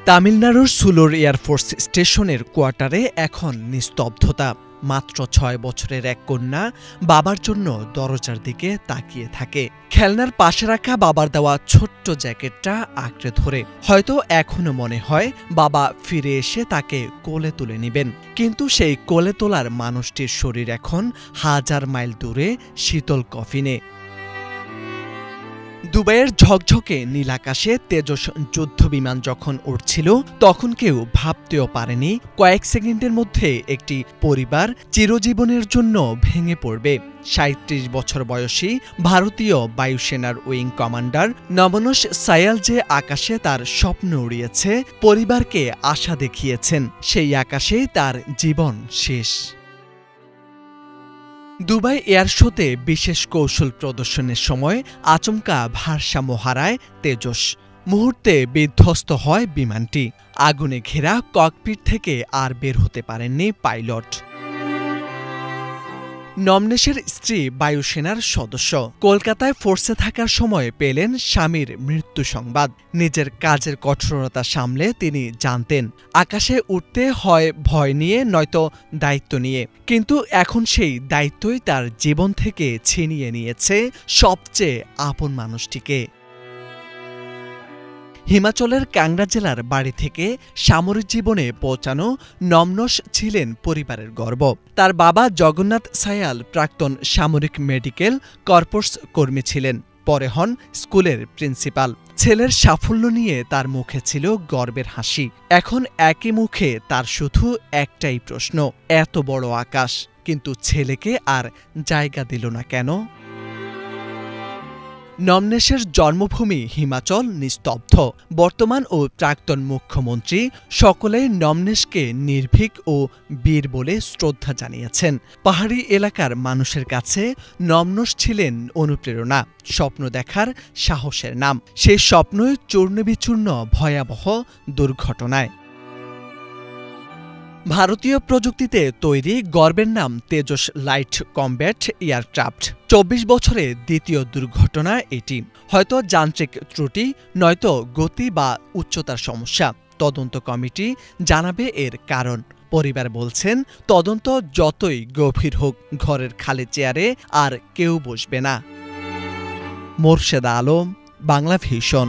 তামিলনাড়ুর সুলুর এয়ারফোর্স স্টেশনের কোয়ার্টারে এখন নিস্তব্ধতা। মাত্র ৬ বছরের এক কন্যা বাবার জন্য দরজার দিকে তাকিয়ে থাকে। খেলনার পাশে রাখা বাবার দেওয়া ছোট্ট জ্যাকেটটা আঁকড়ে ধরে। হয়তো এখনো মনে হয় বাবা ফিরে এসে তাকে কোলে তুলে নেবেন, কিন্তু সেই কোলে তোলার মানুষটির শরীর এখন ১০০০ মাইল দূরে শীতল কফিনে। দুবাইয়ের ঝকঝকে নীল আকাশে তেজস যুদ্ধবিমান যখন উড়ছিল, তখন কেউ ভাবতেও পারেনি কয়েক সেকেন্ডের মধ্যে একটি পরিবার চিরজীবনের জন্য ভেঙে পড়বে। ৩৭ বছর বয়সী ভারতীয় বায়ুসেনার উইং কমান্ডার নমনোস সায়াল যে আকাশে তার স্বপ্ন উড়িয়েছে, পরিবারকে আশা দেখিয়েছেন, সেই আকাশেই তার জীবন শেষ। দুবাই এয়ার শোতে বিশেষ কৌশল প্রদর্শনের সময় আচমকা ভারসাম্য হারায় তেজস। মুহূর্তে বিধ্বস্ত হয় বিমানটি। আগুনে ঘেরা ককপিট থেকে আর বের হতে পারেননি পাইলট। নমনেশের স্ত্রী বায়ুসেনার সদস্য। কলকাতায় ফোর্সে থাকার সময় পেলেন স্বামীর মৃত্যু সংবাদ। নিজের কাজের কঠোরতা সামলে তিনি জানতেন, আকাশে উঠতে হয় ভয় নিয়ে, নয়তো দায়িত্ব নিয়ে। কিন্তু এখন সেই দায়িত্বই তার জীবন থেকে ছিনিয়ে নিয়েছে সবচেয়ে আপন মানুষটিকে। হিমাচলের কাংড়া জেলার বাড়ি থেকে সামরিক জীবনে পৌঁছানো নমনোস ছিলেন পরিবারের গর্ব। তার বাবা জগন্নাথ সায়াল প্রাক্তন সামরিক মেডিকেল কর্পস কর্মী ছিলেন, পরে হন স্কুলের প্রিন্সিপাল। ছেলের সাফল্য নিয়ে তার মুখে ছিল গর্বের হাসি। এখন একই মুখে তার শুধু একটাই প্রশ্ন, এত বড় আকাশ, কিন্তু ছেলেকে আর জায়গা দিল না কেন? নমনেশের জন্মভূমি হিমাচল নিস্তব্ধ। বর্তমান ও প্রাক্তন মুখ্যমন্ত্রী সকলেই নমনেশকে নির্ভীক ও বীর বলে শ্রদ্ধা জানিয়েছেন। পাহাড়ি এলাকার মানুষের কাছে নমনোস ছিলেন অনুপ্রেরণা, স্বপ্ন দেখার সাহসের নাম। সেই স্বপ্নই চূর্ণবিচূর্ণ ভয়াবহ দুর্ঘটনায়। ভারতীয় প্রযুক্তিতে তৈরি গর্বের নাম তেজস লাইট কমব্যাট এয়ারক্রাফট। ২৪ বছরে দ্বিতীয় দুর্ঘটনা এটি। হয়তো যান্ত্রিক ত্রুটি, নয়তো গতি বা উচ্চতার সমস্যা। তদন্ত কমিটি জানাবে এর কারণ। পরিবার বলছেন, তদন্ত যতই গভীর হোক, ঘরের খালি চেয়ারে আর কেউ বসবে না। মোর্শেদা আলম, বাংলা ভিশন।